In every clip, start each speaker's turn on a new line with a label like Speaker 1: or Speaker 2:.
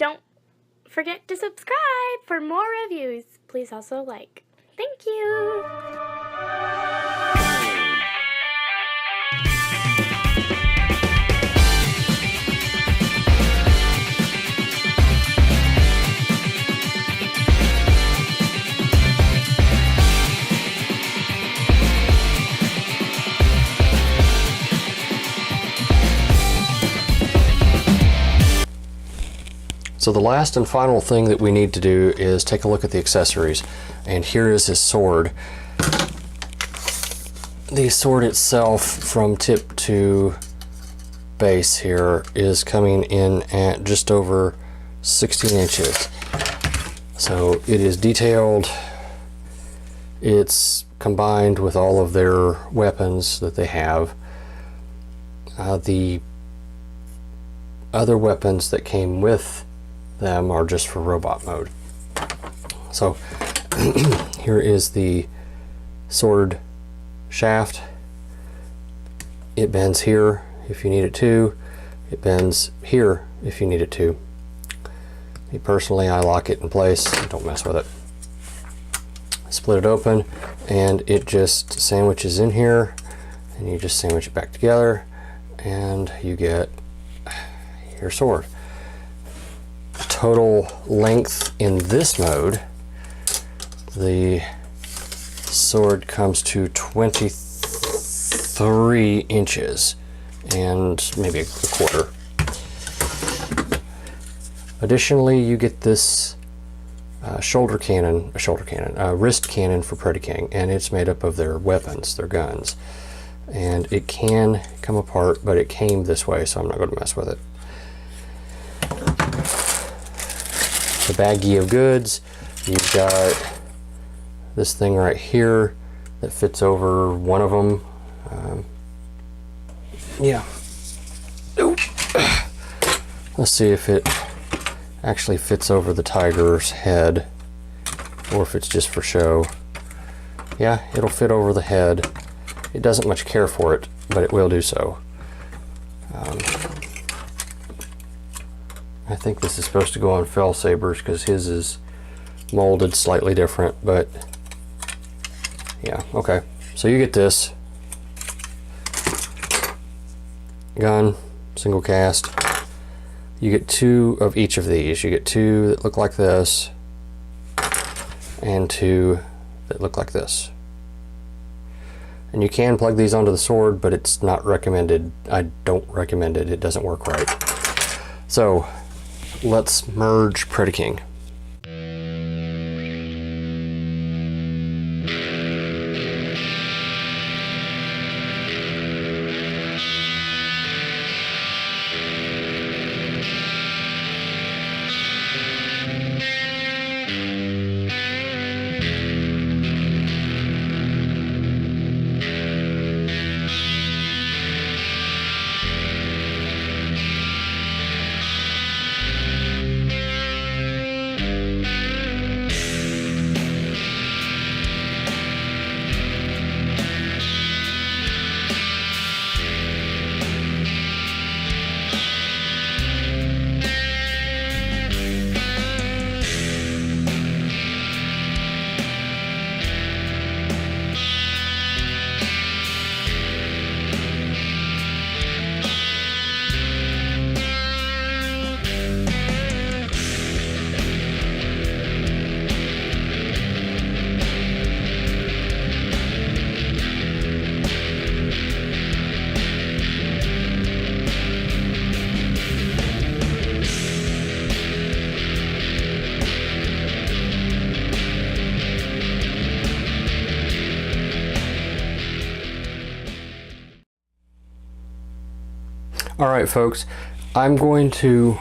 Speaker 1: don't forget to subscribe for more reviews. Please also like. Thank you.
Speaker 2: So the last and final thing that we need to do is take a look at the accessories. And here is his sword. The sword itself, from tip to base here, is coming in at just over 16 inches. So it is detailed. It's combined with all of their weapons that they have. The other weapons that came with them are just for robot mode. So here is the sword shaft. It bends here if you need it to. It bends here if you need it to. Me personally, I lock it in place. Don't mess with it. Split it open and it just sandwiches in here, and you just sandwich it back together and you get your sword. Total length in this mode, the sword comes to 23 inches and maybe a quarter. Additionally, you get this wrist cannon for Predaking, and it's made up of their weapons, their guns. And it can come apart, but it came this way, so I'm not going to mess with it. The baggie of goods, you've got this thing right here that fits over one of them. Yeah. Oop. Let's see if it actually fits over the tiger's head or if it's just for show. Yeah, it'll fit over the head. It doesn't much care for it, but it will do so. I think this is supposed to go on Fell Sabers because his is molded slightly different, but yeah, okay. So you get this gun, single cast. You get two of each of these. You get two that look like this and two that look like this. And you can plug these onto the sword, but it's not recommended. I don't recommend it. It doesn't work right. So let's merge Predaking. Alright folks, I'm going to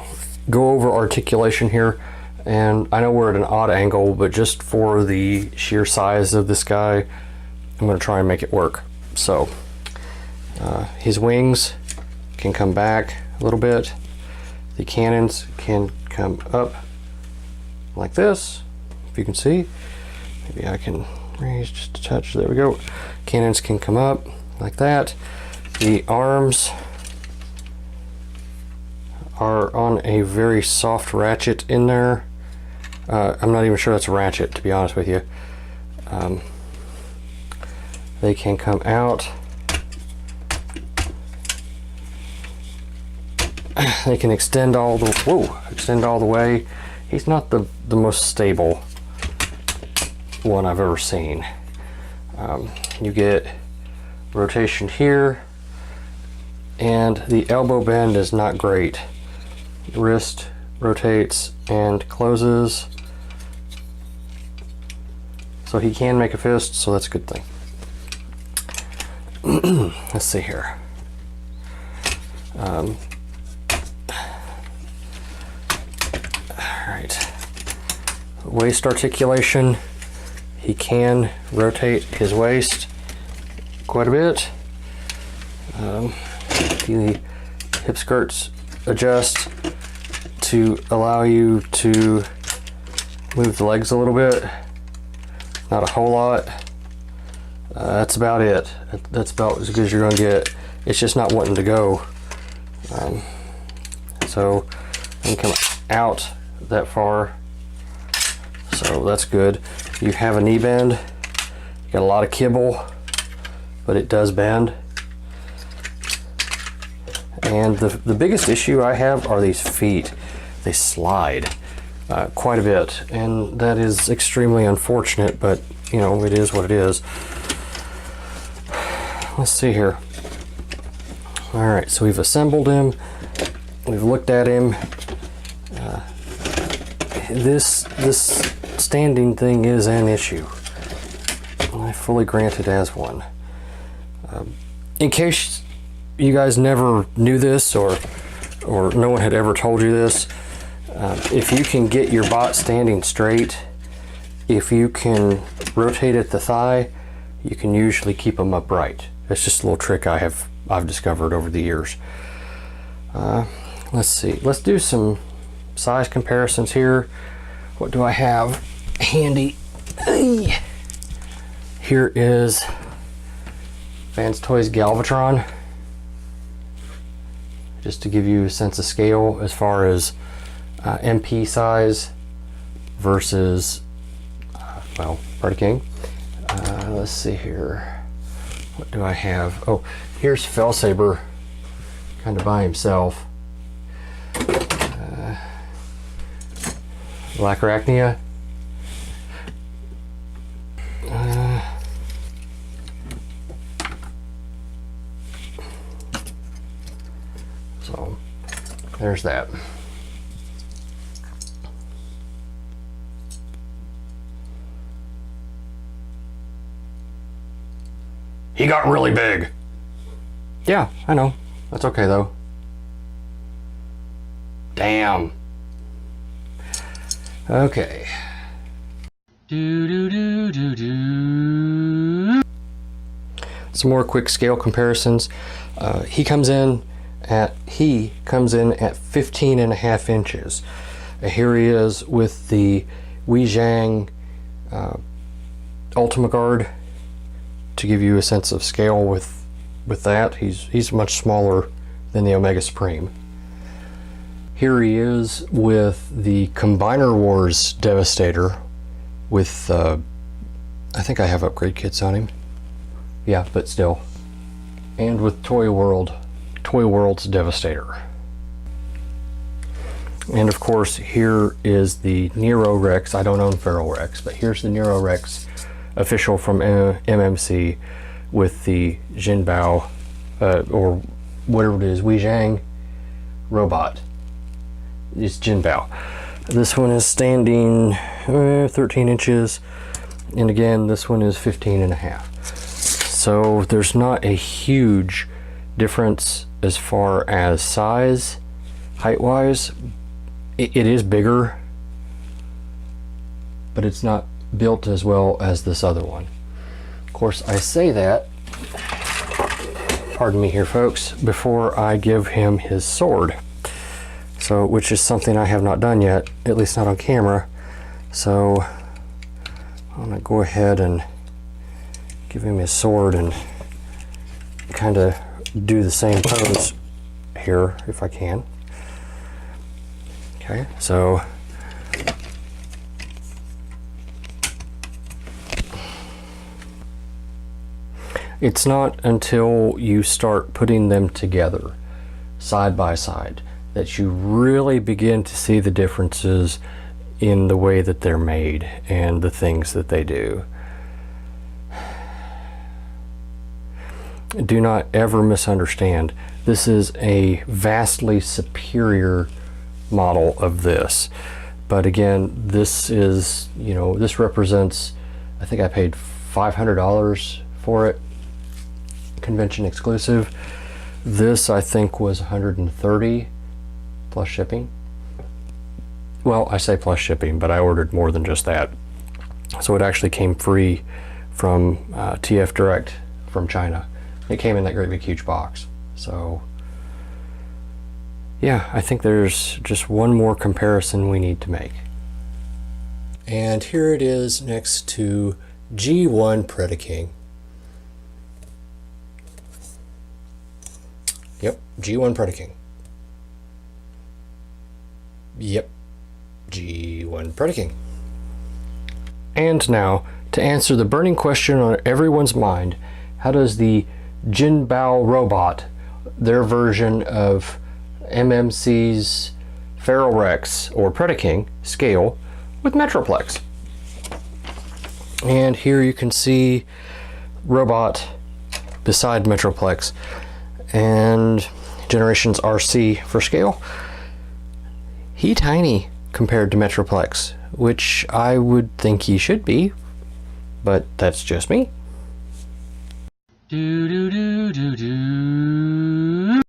Speaker 2: go over articulation here, and I know we're at an odd angle, but just for the sheer size of this guy, I'm going to try and make it work. So, his wings can come back a little bit, the cannons can come up like this, if you can see. Maybe I can raise just a touch, there we go. Cannons can come up like that. The arms are on a very soft ratchet in there. I'm not even sure that's a ratchet, to be honest with you. They can come out. They can extend all the way. He's not the most stable one I've ever seen. You get rotation here, and the elbow bend is not great. Wrist rotates and closes, so he can make a fist, so that's a good thing. Let's see here. All right, waist articulation. He can rotate his waist quite a bit. The hip skirts adjust to allow you to move the legs a little bit. Not a whole lot. That's about it. That's about as good as you're going to get. It's just not wanting to go. So you can come out that far. So that's good. You have a knee bend. You got a lot of kibble, but it does bend. And the biggest issue I have are these feet. They slide quite a bit, and that is extremely unfortunate, but you know, it is what it is. Let's see here. All right, so we've assembled him. We've looked at him. This standing thing is an issue. I fully grant it as one. In case you guys never knew this, or no one had ever told you this, if you can get your bot standing straight, if you can rotate at the thigh, you can usually keep them upright. That's just a little trick I've discovered over the years. Let's see. Let's do some size comparisons here. What do I have handy? Here is Vans Toys Galvatron, just to give you a sense of scale as far as MP size versus well, Party King. Let's see here. What do I have? Oh, here's Felsaber, kind of by himself. Lacracnia. So there's that. He got really big. Yeah, I know. That's okay though. Damn. Okay. Some more quick scale comparisons. He comes in at 15.5 inches. Here he is with the Weijang Ultima Guard. To give you a sense of scale with that, he's much smaller than the Omega Supreme. Here he is with the Combiner Wars Devastator with, I think I have upgrade kits on him. Yeah, but still. And with Toy World's Devastator. And of course, here is the Nero Rex. I don't own Feral Rex, but here's the Nero Rex official from MMC with the Jinbao, or whatever it is, Weijang Robot. It's Jinbao. This one is standing 13 inches, and again, this one is 15.5. So there's not a huge difference as far as size, height-wise. It is bigger, but it's not built as well as this other one. Of course, I say that, pardon me here folks, before I give him his sword. So, which is something I have not done yet, at least not on camera. So I'm gonna go ahead and give him his sword and kind of do the same pose here if I can. Okay, so it's not until you start putting them together side by side that you really begin to see the differences in the way that they're made and the things that they do. Do not ever misunderstand. This is a vastly superior model of this. But again, this is, you know, this represents, I think I paid $500 for it, convention exclusive. This I think was $130 plus shipping. Well, I say plus shipping, but I ordered more than just that. So it actually came free from TF Direct from China. It came in that great big huge box. So yeah, I think there's just one more comparison we need to make. And here it is next to G1 Predaking. Yep, G1 Predaking. Yep, G1 Predaking. And now, to answer the burning question on everyone's mind, how does the Jinbao Robot, their version of MMC's Feral Rex or Predaking, scale with Metroplex? And here you can see Robot beside Metroplex and Generations RC for scale. He tiny compared to Metroplex, which I would think he should be, but that's just me. Do do do do do.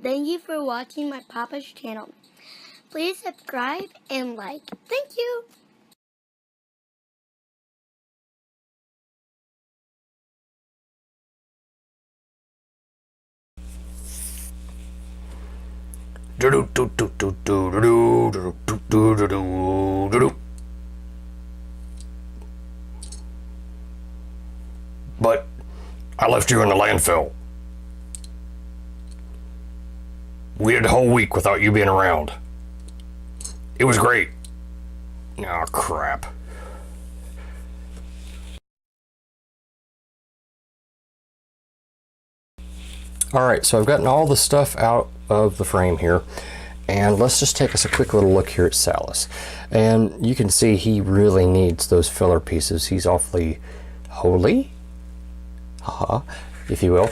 Speaker 1: Thank you for watching my Papa's channel. Please subscribe and like. Thank you.
Speaker 2: But I left you in the landfill. We had a whole week without you being around. It was great. Oh, crap. Alright, so I've gotten all the stuff out of the frame here, and let's just take us a quick little look here at Salus. And you can see he really needs those filler pieces. He's awfully holy, haha, if you will.